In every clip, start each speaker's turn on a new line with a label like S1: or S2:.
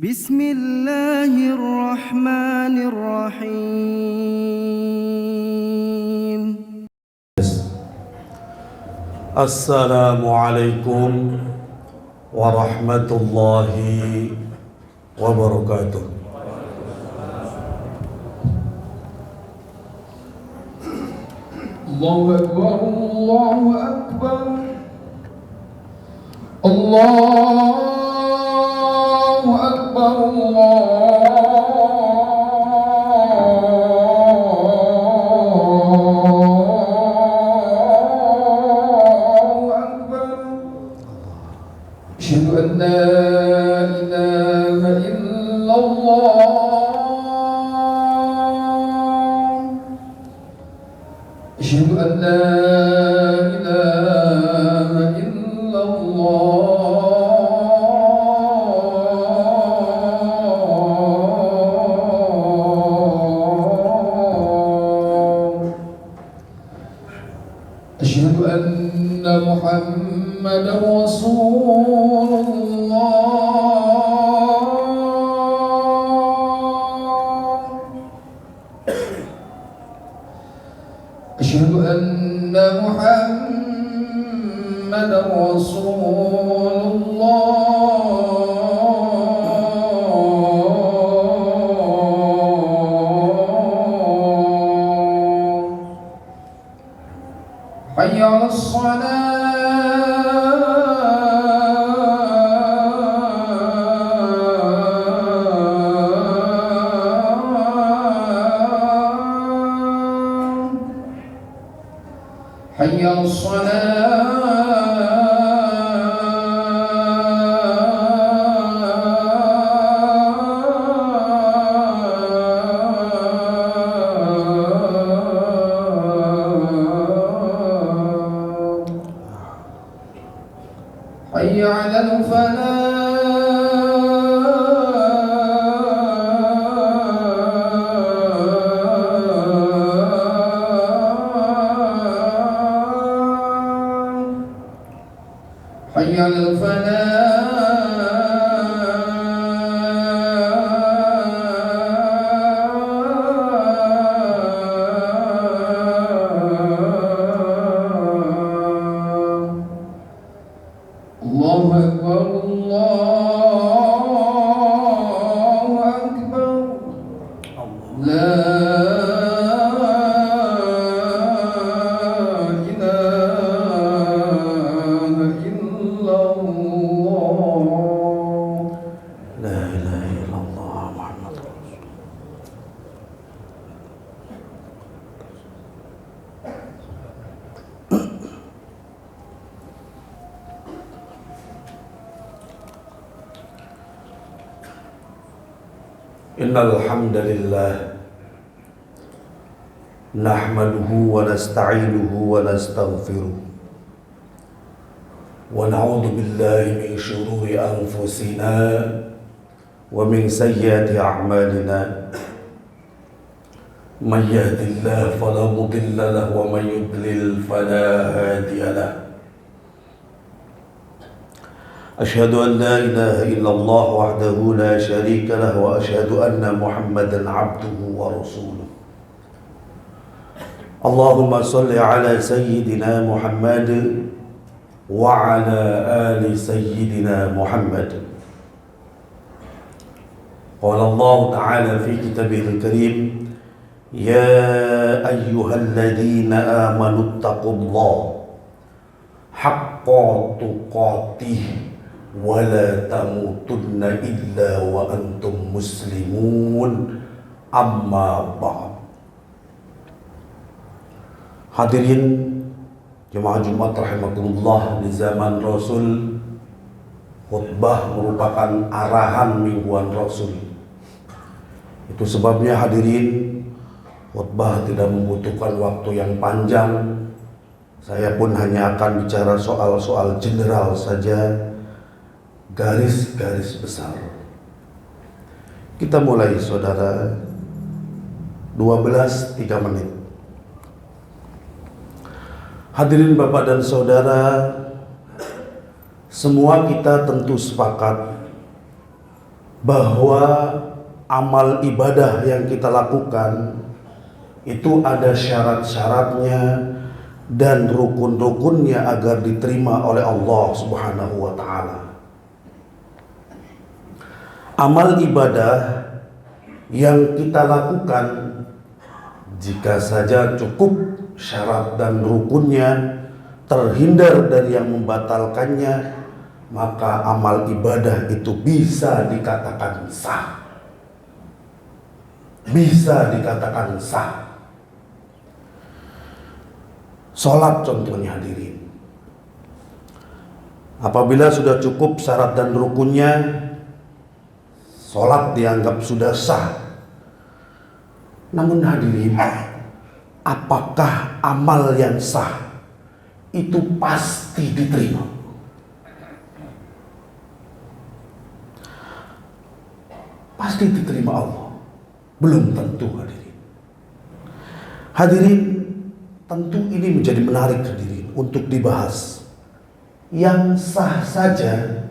S1: Bismillahirrahmanirrahim.
S2: Assalamualaikum warahmatullahi wabarakatuh.
S3: Allahu Akbar, Allahu Akbar, Allahu Akbar, Allahu Akbar. Asyhadu an la ilaha illallah. أشهد أن لا إله إلا الله. أشهد أن محمدا رسول الله. أشهد أن محمدا رسول الله. حي على الصلاة. حي على الصلاة. حي على الفلاح. حي على الفلاح. الله أكبر، الله أكبر، لا إله إلا الله.
S2: La ilaha illallah Muhammad Rasulullah. Innal hamdalillah nahmaduhu wa nasta'inuhu wa nastaghfiruh wa na'udzu billahi min shururi anfusina wa min sayyiati a'malina. Man yahdihillahu fala mudilla lahu wa man yudlil fala hadiya lahu. أشهد أن لا إله إلا الله وحده لا شريك له وأشهد أن محمدا عبده ورسوله. اللهم صل على سيدنا محمد وعلى آل سيدنا محمد. قال الله تعالى في كتابه الكريم: يا أيها الذين آمنوا اتقوا الله حق تقاته ولا تموتن إلا وأنتم مسلمون. Amma ba'd. Hadirin jemaah Jumat rahimakumullah, di zaman Rasul khutbah merupakan arahan mingguan Rasul. Itu sebabnya hadirin, khutbah tidak membutuhkan waktu yang panjang. Saya pun hanya akan bicara soal-soal general saja, garis-garis besar. Kita mulai, saudara. 12:03 menit. Hadirin Bapak dan Saudara, semua kita tentu sepakat bahwa amal ibadah yang kita lakukan itu ada syarat-syaratnya dan rukun-rukunnya agar diterima oleh Allah Subhanahu wa taala. Amal ibadah yang kita lakukan, jika saja cukup syarat dan rukunnya, terhindar dari yang membatalkannya, maka amal ibadah itu bisa dikatakan sah. Bisa dikatakan sah. Sholat contohnya hadirin. Apabila sudah cukup syarat dan rukunnya, sholat dianggap sudah sah. Namun hadirin, apakah amal yang sah itu pasti diterima? Pasti diterima Allah? Belum tentu hadirin. Hadirin, tentu ini menjadi menarik hadirin untuk dibahas. Yang sah saja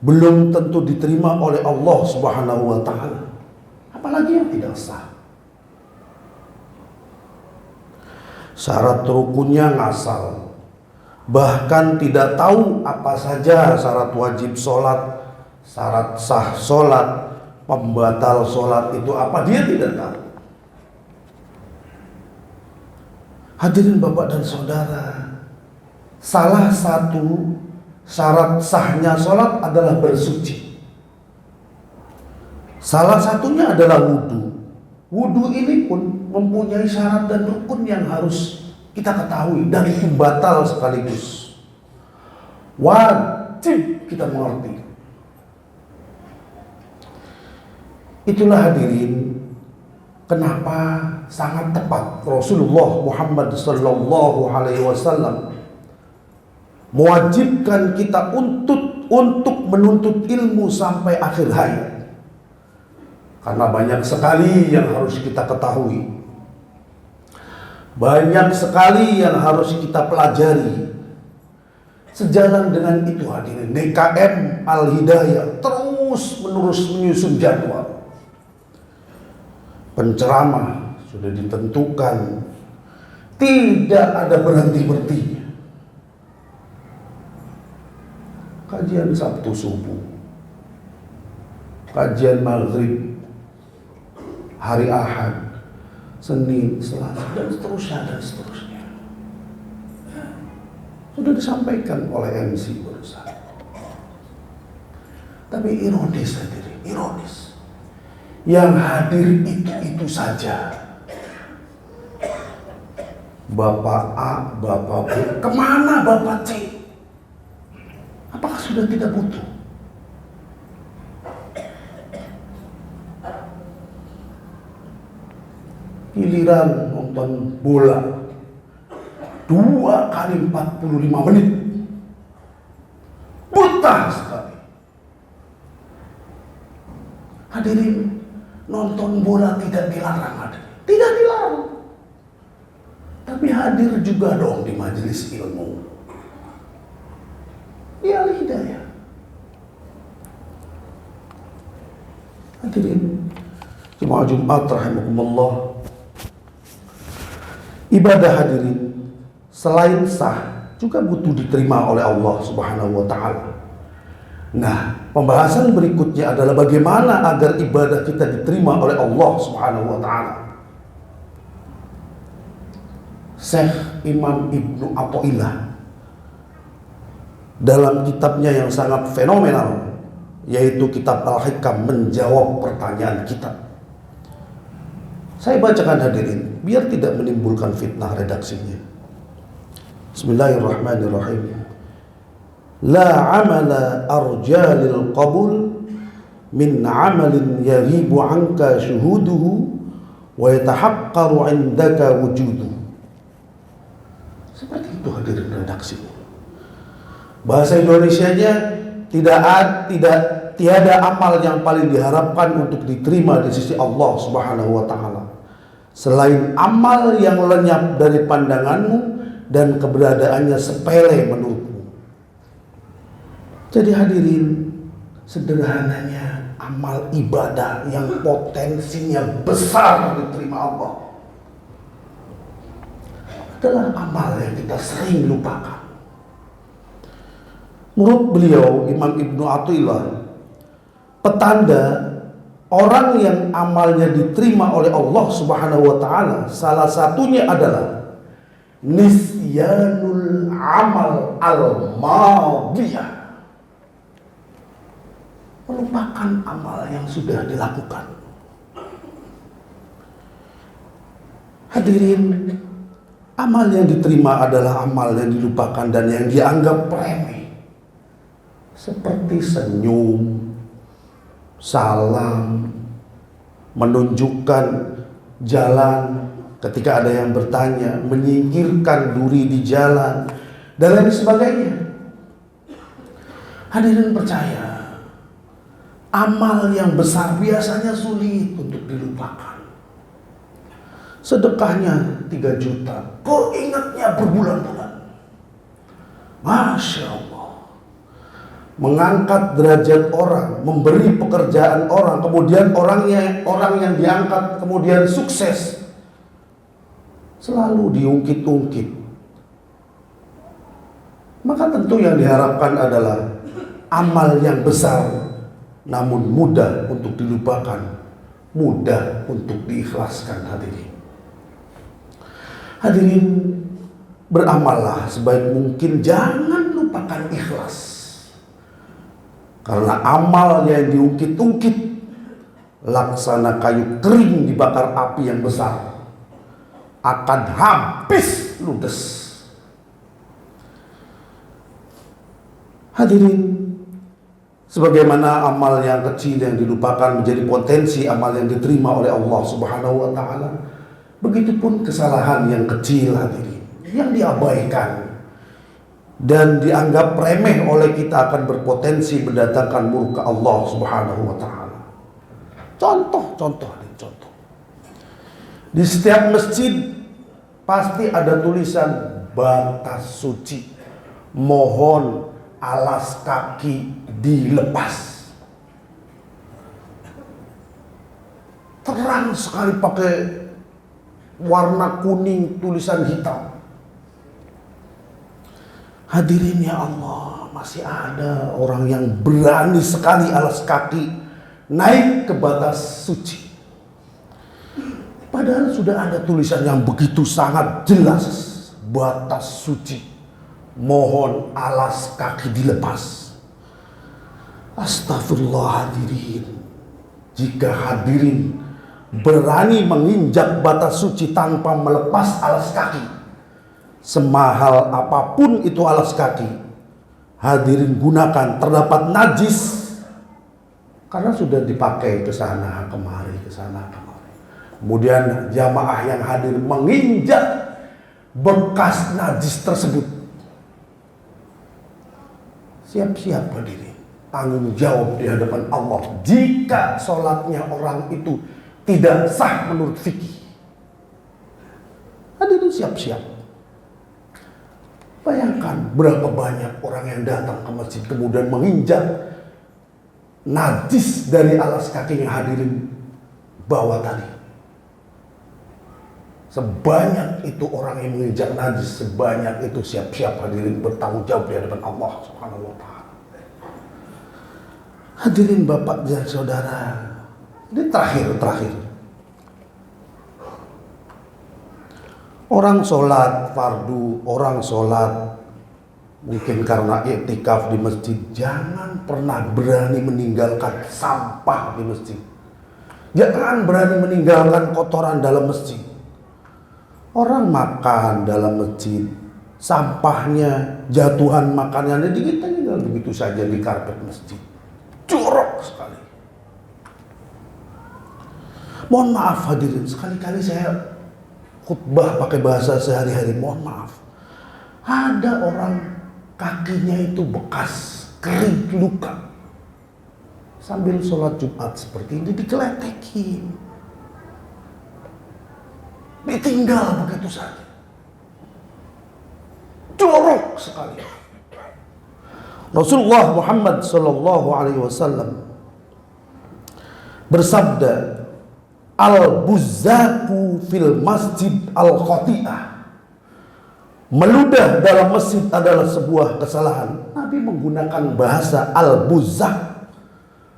S2: belum tentu diterima oleh Allah Subhanahu wa taala, apalagi yang tidak sah. Syarat rukunnya ngasal, bahkan tidak tahu apa saja syarat wajib sholat, syarat sah sholat, pembatal sholat itu apa, dia tidak tahu. Hadirin Bapak dan Saudara, salah satu syarat sahnya sholat adalah bersuci. Salah satunya adalah wudhu. Wudhu ini pun mempunyai syarat dan rukun yang harus kita ketahui, dan itu batal sekaligus. Wajib kita mengerti. Itulah hadirin kenapa sangat tepat Rasulullah Muhammad sallallahu alaihi wasallam mewajibkan kita untuk menuntut ilmu sampai akhir hayat. Karena banyak sekali yang harus kita ketahui, banyak sekali yang harus kita pelajari. Sejalan dengan itu hadirin, DKM Al-Hidayah terus menerus menyusun jadwal. Penceramah sudah ditentukan, tidak ada berhenti-berhentinya. Kajian Sabtu subuh, kajian Maghrib, hari Ahad, Senin, Selasa, dan seterusnya. Sudah disampaikan oleh MC barusan. Tapi ironis hadirin, ironis. Yang hadir itu saja. Bapak A, Bapak B, kemana Bapak C? Apakah sudah tidak butuh? Giliran nonton bola 2 kali 45 menit, buta sekali. Hadirin, nonton bola tidak dilarang hadirin, tidak dilarang. Tapi hadir juga dong di majelis ilmu. Ya Al-Hidayah. Hadirin jemaah Jumat rahimakumullah, ibadah hadirin selain sah juga butuh diterima oleh Allah Subhanahu wa taala. Nah, pembahasan berikutnya adalah bagaimana agar ibadah kita diterima oleh Allah Subhanahu wa taala. Syekh Imam Ibnu Athaillah dalam kitabnya yang sangat fenomenal, yaitu kitab Al-Hikam, menjawab pertanyaan kita. Saya bacakan hadirin biar tidak menimbulkan fitnah redaksinya. Bismillahirrahmanirrahim. La amala arjalil qabul min amalin yaghibu anka syuhuduhu wa yatahaqqaru indaka wujuduhu. Seperti itu hadirin redaksinya. Bahasa Indonesianya tiada amal yang paling diharapkan untuk diterima di sisi Allah Subhanahu wa taala selain amal yang lenyap dari pandanganmu dan keberadaannya sepele menurutmu. Jadi hadirin, sederhananya amal ibadah yang potensinya besar diterima Allah adalah amal yang kita sering lupakan. Menurut beliau, Imam Ibnu Athaillah, petanda orang yang amalnya diterima oleh Allah Subhanahu wa taala salah satunya adalah nisyanul amal al-madiyah, melupakan amal yang sudah dilakukan. Hadirin, amal yang diterima adalah amal yang dilupakan dan yang dianggap remeh, seperti senyum, salam, menunjukkan jalan ketika ada yang bertanya, menyingkirkan duri di jalan, dan lain sebagainya. Hadirin percaya, amal yang besar biasanya sulit untuk dilupakan. Sedekahnya 3 juta, kok ingatnya berbulan-bulan. Masya Allah. Mengangkat derajat orang, memberi pekerjaan orang, kemudian orang yang diangkat kemudian sukses, selalu diungkit-ungkit. Maka tentu yang diharapkan adalah amal yang besar namun mudah untuk dilupakan, mudah untuk diikhlaskan. Hadirin, beramallah sebaik mungkin, jangan lupakan ikhlas. Karena amal yang diungkit-ungkit laksana kayu kering dibakar api yang besar, akan habis ludes. Hadirin, sebagaimana amal yang kecil yang dilupakan menjadi potensi amal yang diterima oleh Allah Subhanahu wa taala, begitupun kesalahan yang kecil, hadirin, yang diabaikan dan dianggap remeh oleh kita akan berpotensi mendatangkan murka Allah Subhanahu wa taala. Contoh. Di setiap masjid pasti ada tulisan batas suci, mohon alas kaki dilepas. Terang sekali pakai warna kuning, tulisan hitam. Hadirin ya Allah, masih ada orang yang berani sekali alas kaki naik ke batas suci. Padahal sudah ada tulisan yang begitu sangat jelas, batas suci, mohon alas kaki dilepas. Astagfirullah hadirin. Jika hadirin berani menginjak batas suci tanpa melepas alas kaki, semahal apapun itu alas kaki, hadirin gunakan, terdapat najis karena sudah dipakai ke sana kemari. Kemudian jamaah yang hadir menginjak bekas najis tersebut. Siap-siap hadirin, tanggung jawab di hadapan Allah jika sholatnya orang itu tidak sah menurut fikih. Hadirin siap-siap. Bayangkan berapa banyak orang yang datang ke masjid kemudian menginjak najis dari alas kaki yang hadirin bawa tadi. Sebanyak itu orang yang menginjak najis, sebanyak itu siap-siap hadirin bertanggung jawab di hadapan Allah Subhanahu wa taala. Hadirin Bapak dan Saudara, ini terakhir. Orang sholat fardu, orang sholat mungkin karena iktikaf di masjid, jangan pernah berani meninggalkan sampah di masjid. Jangan berani meninggalkan kotoran dalam masjid. Orang makan dalam masjid, sampahnya, jatuhan makanannya kita tinggal begitu saja di karpet masjid. Jorok sekali. Mohon maaf hadirin, sekali-kali saya khutbah pakai bahasa sehari-hari, mohon maaf. Ada orang kakinya itu bekas, kering, luka. Sambil sholat Jumat seperti ini dikeletekin. Ditinggal begitu saja. Jorok sekali. Rasulullah Muhammad sallallahu alaihi wasallam bersabda, al-buzzaku fil masjid al-khati'ah. Meludah dalam masjid adalah sebuah kesalahan. Nabi menggunakan bahasa al-buzzak,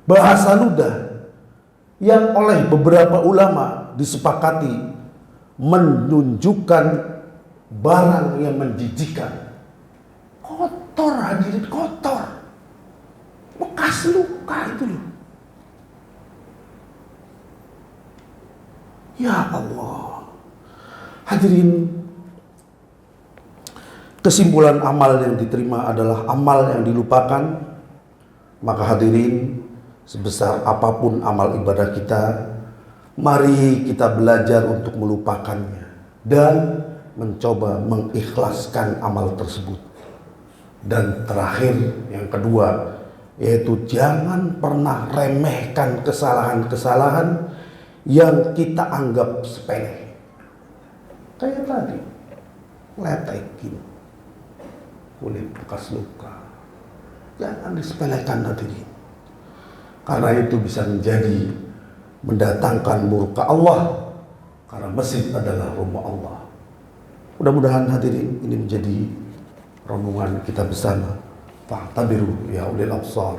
S2: bahasa ludah, yang oleh beberapa ulama disepakati menunjukkan barang yang menjijikan. Kotor, hadirin, kotor, bekas luka itu loh. Ya Allah, hadirin, kesimpulan amal yang diterima adalah amal yang dilupakan. Maka hadirin, sebesar apapun amal ibadah kita, mari kita belajar untuk melupakannya dan mencoba mengikhlaskan amal tersebut. Dan terakhir, yang kedua, yaitu jangan pernah remehkan kesalahan-kesalahan yang kita anggap sepele. Kayak tadi, letekin kulit bekas luka, jangan disepelekan hadirin, karena itu bisa menjadi mendatangkan murka Allah, karena masjid adalah rumah Allah. Mudah-mudahan hadirin ini menjadi renungan kita bersama. Fa'tabiru ya ulil absar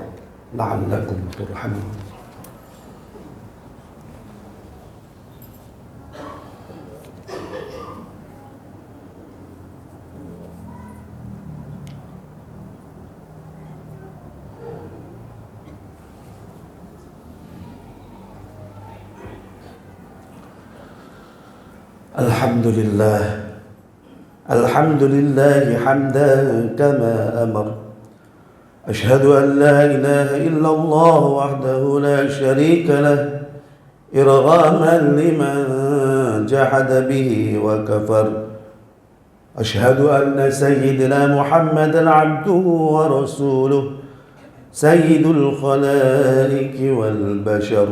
S2: la'allakum turhamun. Alhamdulillah hamdan kama amar. Ashhadu an la ilaha illallah wahdahu la sharika lah, irghaman liman jahada bihi wa kafar. Ashhadu anna sayyidina Muhammadan abduhu wa rasuluh, sayyidul khalaiqi wal bashar.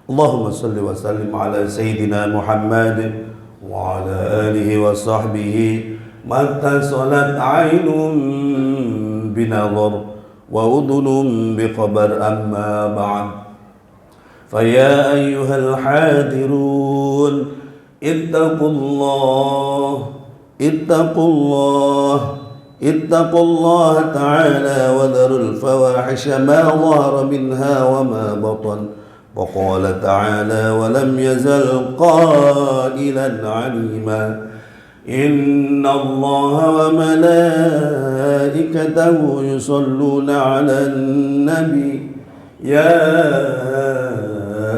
S2: Allahumma salli wa sallim ala sayyidina Muhammad wa ala alihi wa sahbihi mattasalat aynun binadhar wa udhunun biqabar, amma ba'd. Faya ayyuhal hadirun ittaqullah ta'ala wa dharul fawahisha ma dhahara minha wa ma batan. وقال تعالى ولم يزل قائلا عليما إن الله وملائكته يصلون على النبي يا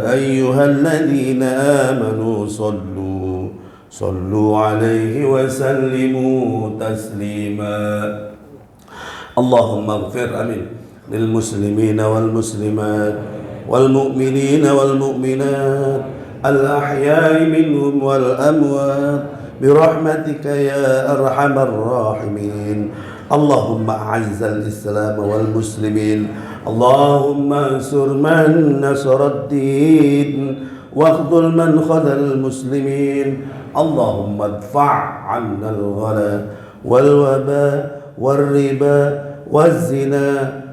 S2: أيها الذين آمنوا صلوا عليه وسلموا تسليما. اللهم اغفر آمين للمسلمين والمسلمات والمؤمنين والمؤمنات الأحياء منهم والأموات برحمتك يا أرحم الراحمين. اللهم أعز الإسلام والمسلمين، اللهم انصر من نصر الدين واخذل من خذل المسلمين. اللهم ادفع عنا الغلا والوباء والربا والزنا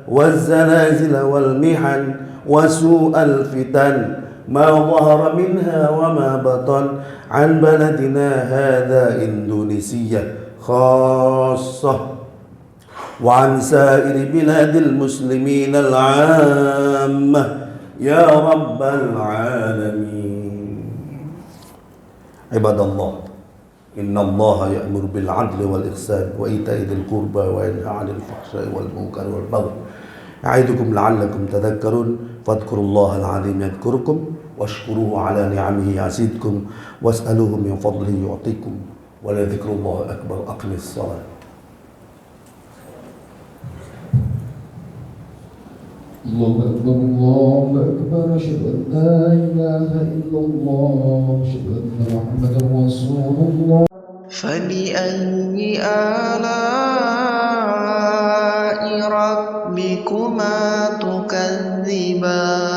S2: والزلازل والمحن وسوء الفتن ما ظهر منها وما بطن عن بلدنا هذا إندونيسيا خاصة وعن سائر بلاد المسلمين العامة يا رب العالمين. عباد الله، إن الله يأمر بالعدل والإحسان وإيتاء ذي القربى وينهى عن الفحشاء والمنكر والبغي يعظكم لعلكم تذكرون. فاذكروا الله العظيم يذكركم واشكروه على نعمه يزدكم واسألوه من فضله يعطيكم ولذكر الله أكبر. أقم الصلاة.
S3: الله أكبر الله أكبر. أشهد أن لا إله إلا الله، أشهد أن محمدا رسول الله.
S1: فبأي آلاء ربكما تكذبان